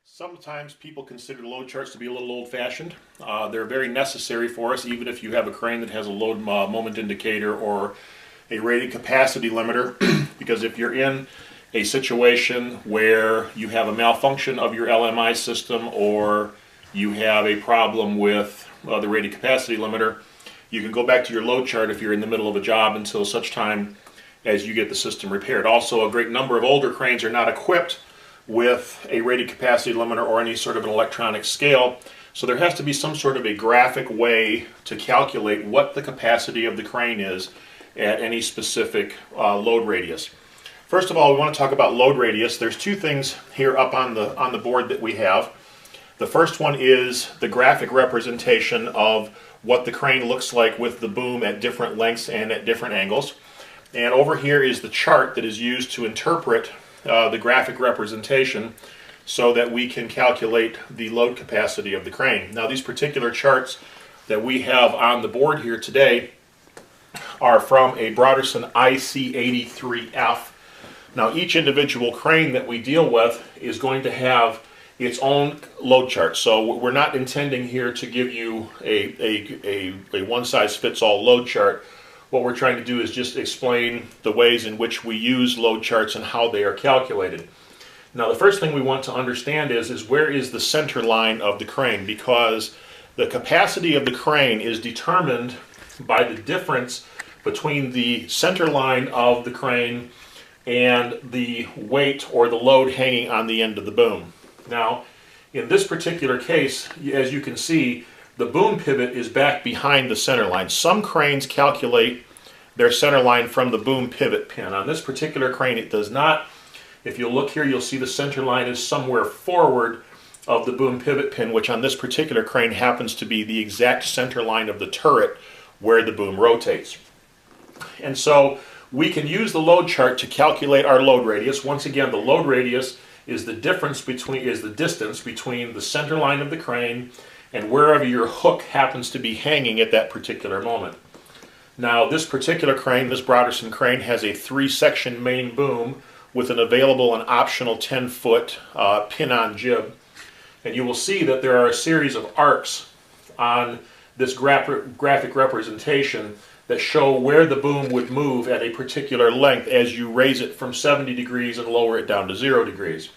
Sometimes people consider load charts to be a little old-fashioned. They're very necessary for us, even if you have a crane that has a load moment indicator or a rated capacity limiter, because if you're in a situation where you have a malfunction of your LMI system or you have a problem with the rated capacity limiter, you can go back to your load chart if you're in the middle of a job until such time as you get the system repaired. Also, a great number of older cranes are not equipped with a rated capacity limiter or any sort of an electronic scale, so there has to be some sort of a graphic way to calculate what the capacity of the crane is at any specific load radius. First of all, we want to talk about load radius. There's two things here up on the board that we have. The first one is the graphic representation of what the crane looks like with the boom at different lengths and at different angles. And over here is the chart that is used to interpret the graphic representation so that we can calculate the load capacity of the crane. Now, these particular charts that we have on the board here today are from a Broderson IC83F. Now, each individual crane that we deal with is going to have its own load chart. So we're not intending here to give you a one-size-fits-all load chart. What we're trying to do is just explain the ways in which we use load charts and how they are calculated. Now, the first thing we want to understand is where is the center line of the crane, because the capacity of the crane is determined by the difference between the center line of the crane and the weight or the load hanging on the end of the boom. Now, in this particular case, as you can see, the boom pivot is back behind the center line. Some cranes calculate their center line from the boom pivot pin. On this particular crane, it does not. If you look here, you'll see the center line is somewhere forward of the boom pivot pin, which on this particular crane happens to be the exact center line of the turret where the boom rotates. And so we can use the load chart to calculate our load radius. Once again, the load radius is the distance between the center line of the crane and wherever your hook happens to be hanging at that particular moment. Now, this particular crane, this Broderson crane, has a 3-section main boom with an available and optional 10-foot pin-on jib. And you will see that there are a series of arcs on this graphic representation that show where the boom would move at a particular length as you raise it from 70 degrees and lower it down to 0 degrees.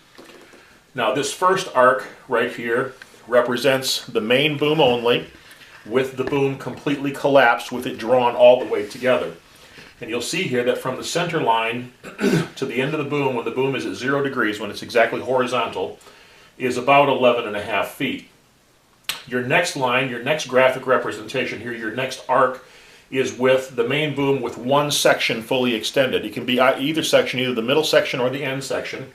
Now, this first arc right here represents the main boom only, with the boom completely collapsed with it drawn all the way together. And you'll see here that from the center line to the end of the boom, when the boom is at 0 degrees, when it's exactly horizontal, is about 11.5 feet. Your next line, your next graphic representation here, your next arc, is with the main boom with one section fully extended. It can be either section, either the middle section or the end section.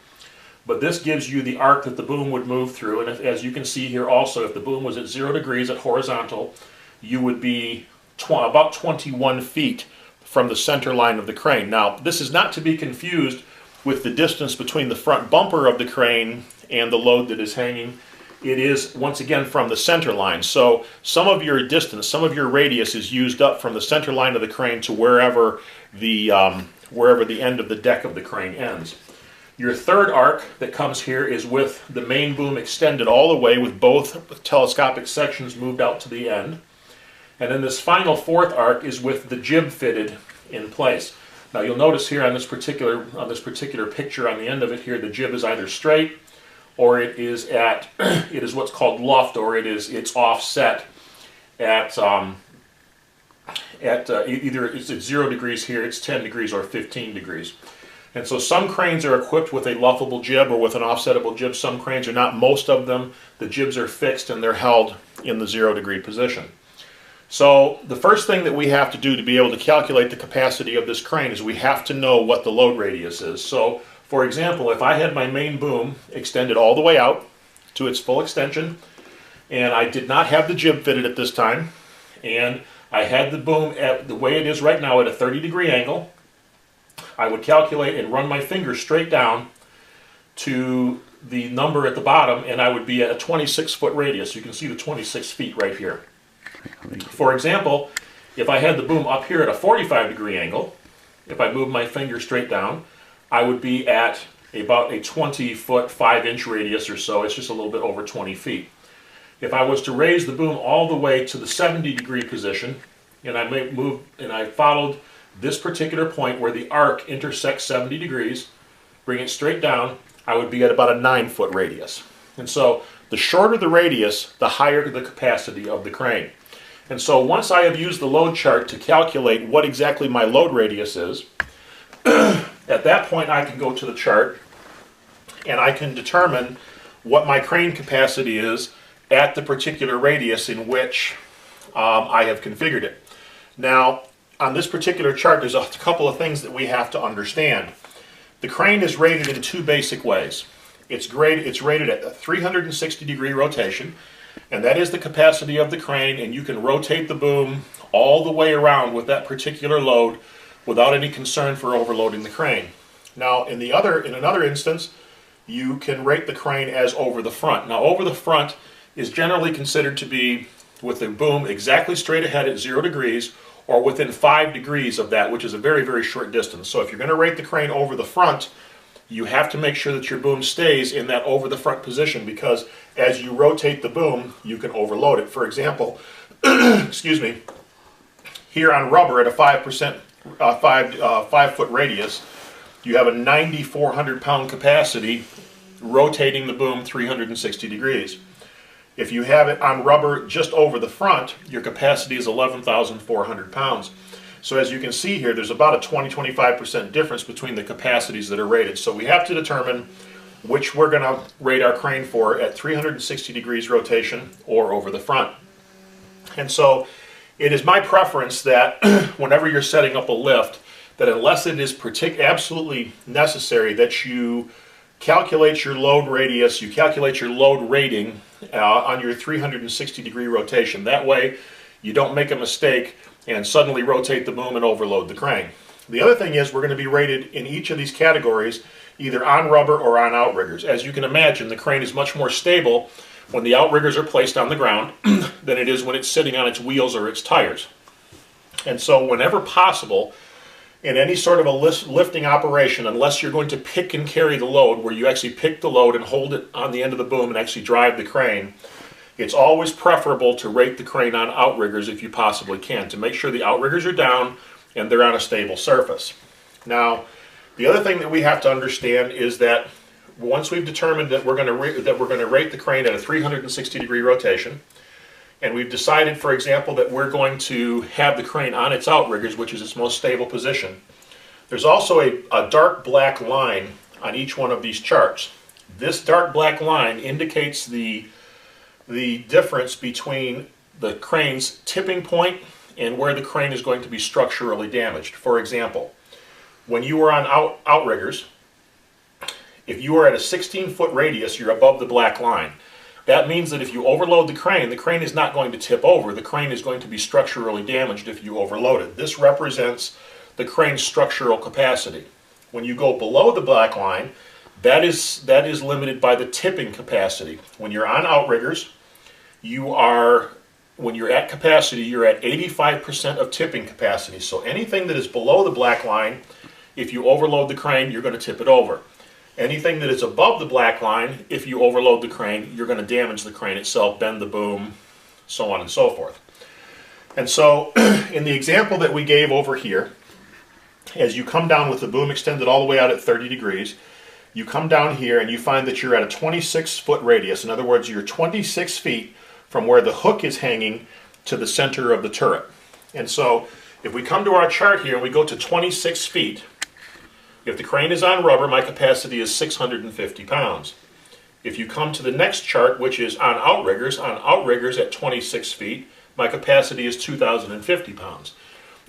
But this gives you the arc that the boom would move through. And as you can see here also, if the boom was at 0 degrees at horizontal, you would be about 21 feet from the center line of the crane. Now, this is not to be confused with the distance between the front bumper of the crane and the load that is hanging. It is, once again, from the center line. So some of your distance, some of your radius is used up from the center line of the crane to wherever the end of the deck of the crane ends. Your third arc that comes here is with the main boom extended all the way with both telescopic sections moved out to the end. And then this final fourth arc is with the jib fitted in place. Now, you'll notice here on this particular picture on the end of it here, the jib is either straight or it is what's called luffed, or it's offset at either it's at 0 degrees here, it's 10 degrees or 15 degrees. And so some cranes are equipped with a luffable jib or with an offsettable jib. Some cranes are not. Most of them, the jibs are fixed and they're held in the 0 degree position. So the first thing that we have to do to be able to calculate the capacity of this crane is we have to know what the load radius is. So, for example, if I had my main boom extended all the way out to its full extension, and I did not have the jib fitted at this time, and I had the boom at the way it is right now at a 30-degree angle, I would calculate and run my finger straight down to the number at the bottom, and I would be at a 26-foot radius. You can see the 26 feet right here. For example, if I had the boom up here at a 45-degree angle, if I moved my finger straight down, I would be at about a 20-foot, 5-inch radius or so. It's just a little bit over 20 feet. If I was to raise the boom all the way to the 70-degree position, and I followed this particular point where the arc intersects 70 degrees, bring it straight down, I would be at about a 9-foot radius. And so the shorter the radius, the higher the capacity of the crane. And so once I have used the load chart to calculate what exactly my load radius is, at that point I can go to the chart and I can determine what my crane capacity is at the particular radius in which I have configured it. Now, on this particular chart, there's a couple of things that we have to understand. The crane is rated in two basic ways. It's rated at a 360-degree rotation, and that is the capacity of the crane, and you can rotate the boom all the way around with that particular load without any concern for overloading the crane. Now, in another instance, you can rate the crane as over the front. Now, over the front is generally considered to be with the boom exactly straight ahead at 0 degrees or within 5 degrees of that, which is a very, very short distance. So if you're going to rate the crane over the front, you have to make sure that your boom stays in that over the front position, because as you rotate the boom, you can overload it. For example, excuse me, here on rubber at a 5-foot radius, you have a 9,400 pound capacity rotating the boom 360 degrees. If you have it on rubber just over the front, your capacity is 11,400 pounds. So as you can see here, there's about a 20-25% difference between the capacities that are rated. So we have to determine which we're going to rate our crane for at 360 degrees rotation or over the front. And so it is my preference that whenever you're setting up a lift, that unless it is absolutely necessary, that you calculate your load radius, you calculate your load rating on your 360 degree rotation. That way you don't make a mistake and suddenly rotate the boom and overload the crane. The other thing is we're going to be rated in each of these categories either on rubber or on outriggers. As you can imagine, the crane is much more stable when the outriggers are placed on the ground than it is when it's sitting on its wheels or its tires. And so whenever possible, in any sort of a lifting operation, unless you're going to pick and carry the load, where you actually pick the load and hold it on the end of the boom and actually drive the crane, it's always preferable to rate the crane on outriggers if you possibly can, to make sure the outriggers are down and they're on a stable surface. Now, the other thing that we have to understand is that once we've determined that we're going to rate the crane at a 360 degree rotation, and we've decided, for example, that we're going to have the crane on its outriggers, which is its most stable position, there's also a dark black line on each one of these charts. This dark black line indicates the difference between the crane's tipping point and where the crane is going to be structurally damaged. For example, when you are on outriggers, if you are at a 16-foot radius, you're above the black line. That means that if you overload the crane is not going to tip over. The crane is going to be structurally damaged if you overload it. This represents the crane's structural capacity. When you go below the black line, that is limited by the tipping capacity. When you're on outriggers, when you're at capacity, you're at 85% of tipping capacity. So anything that is below the black line, if you overload the crane, you're going to tip it over. Anything that is above the black line, if you overload the crane, you're going to damage the crane itself, bend the boom, so on and so forth. And so in the example that we gave over here, as you come down with the boom extended all the way out at 30 degrees, you come down here and you find that you're at a 26-foot radius. In other words, you're 26 feet from where the hook is hanging to the center of the turret. And so if we come to our chart here and we go to 26 feet, if the crane is on rubber, my capacity is 650 pounds. If you come to the next chart, which is on outriggers at 26 feet, my capacity is 2,050 pounds.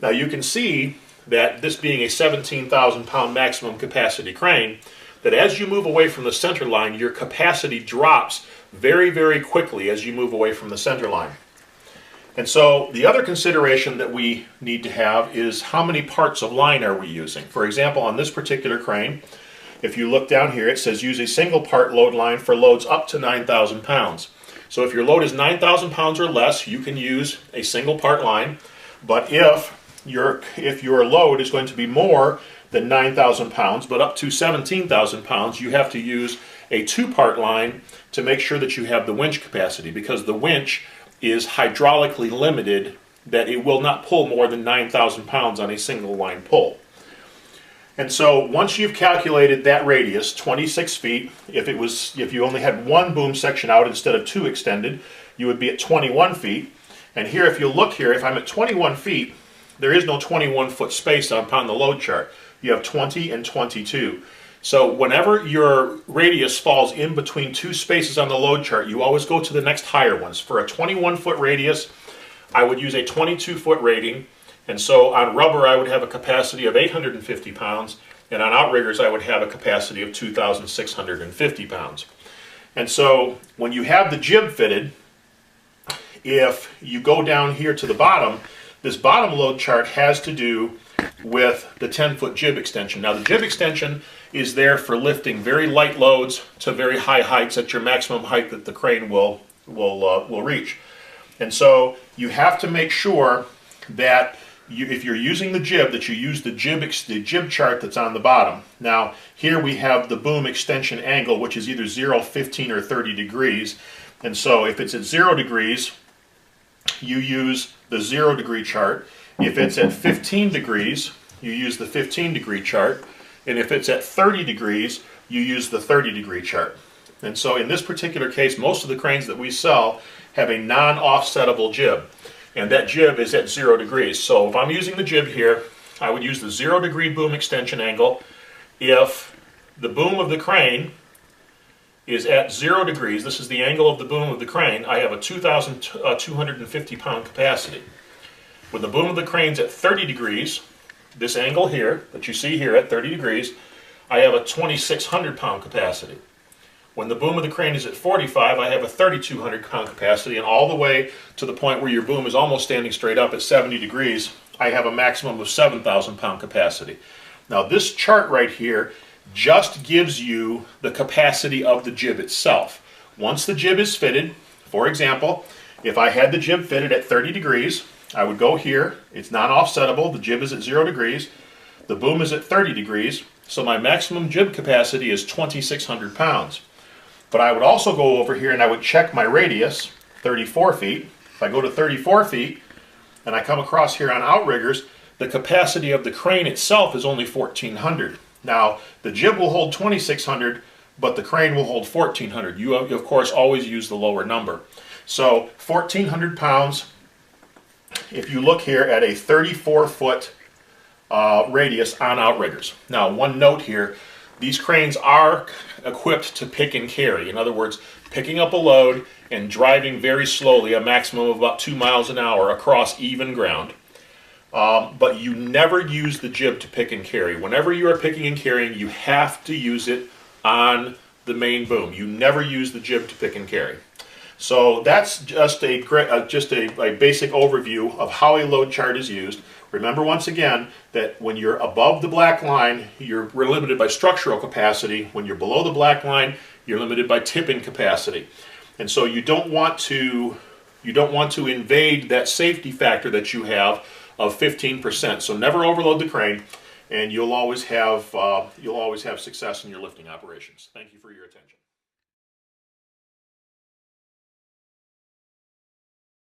Now you can see that this being a 17,000 pound maximum capacity crane, that as you move away from the center line, your capacity drops very, very quickly as you move away from the center line. And so the other consideration that we need to have is how many parts of line are we using. For example, on this particular crane, if you look down here, it says use a single part load line for loads up to 9,000 pounds. So if your load is 9,000 pounds or less, you can use a single part line. But if your load is going to be more than 9,000 pounds, but up to 17,000 pounds, you have to use a two-part line to make sure that you have the winch capacity, because the winch is hydraulically limited, that it will not pull more than 9,000 pounds on a single line pull. And so once you've calculated that radius, 26 feet, if you only had one boom section out instead of two extended, you would be at 21 feet. And here, if you look here, if I'm at 21 feet, there is no 21-foot space upon the load chart. You have 20 and 22. So whenever your radius falls in between two spaces on the load chart, you always go to the next higher ones. For a 21-foot radius, I would use a 22-foot rating. And so on rubber, I would have a capacity of 850 pounds, and on outriggers, I would have a capacity of 2,650 pounds. And so when you have the jib fitted, if you go down here to the bottom, this bottom load chart has to do with the 10-foot jib extension. Now, the jib extension is there for lifting very light loads to very high heights at your maximum height that the crane will reach. And so you have to make sure that if you're using the jib, that you use the jib chart that's on the bottom. Now, here we have the boom extension angle, which is either 0, 15, or 30 degrees. And so if it's at 0 degrees, you use the 0 degree chart. If it's at 15 degrees, you use the 15 degree chart. And if it's at 30 degrees, you use the 30 degree chart. And so in this particular case, most of the cranes that we sell have a non-offsettable jib. And that jib is at 0 degrees. So if I'm using the jib here, I would use the 0 degree boom extension angle. If the boom of the crane is at 0 degrees, this is the angle of the boom of the crane, I have a 2,250 pound capacity. When the boom of the crane's at 30 degrees, this angle here, that you see here at 30 degrees, I have a 2,600 pound capacity. When the boom of the crane is at 45, I have a 3,200 pound capacity, and all the way to the point where your boom is almost standing straight up at 70 degrees, I have a maximum of 7,000 pound capacity. Now, this chart right here just gives you the capacity of the jib itself. Once the jib is fitted, for example, if I had the jib fitted at 30 degrees, I would go here. It's non-offsettable. The jib is at 0 degrees. The boom is at 30 degrees, so my maximum jib capacity is 2,600 pounds. But I would also go over here and I would check my radius, 34 feet. If I go to 34 feet and I come across here on outriggers, the capacity of the crane itself is only 1,400. Now, the jib will hold 2,600, but the crane will hold 1,400. You, of course, always use the lower number. So, 1,400 pounds, if you look here at a 34-foot radius on outriggers. Now, one note here, these cranes are equipped to pick and carry. In other words, picking up a load and driving very slowly, a maximum of about 2 miles an hour across even ground. But you never use the jib to pick and carry. Whenever you are picking and carrying, you have to use it on the main boom. You never use the jib to pick and carry. So that's just a basic overview of how a load chart is used. Remember once again that when you're above the black line, we're limited by structural capacity. When you're below the black line, you're limited by tipping capacity. And so you don't want to invade that safety factor that you have of 15%. So never overload the crane, and you'll always have success in your lifting operations. Thank you for your attention.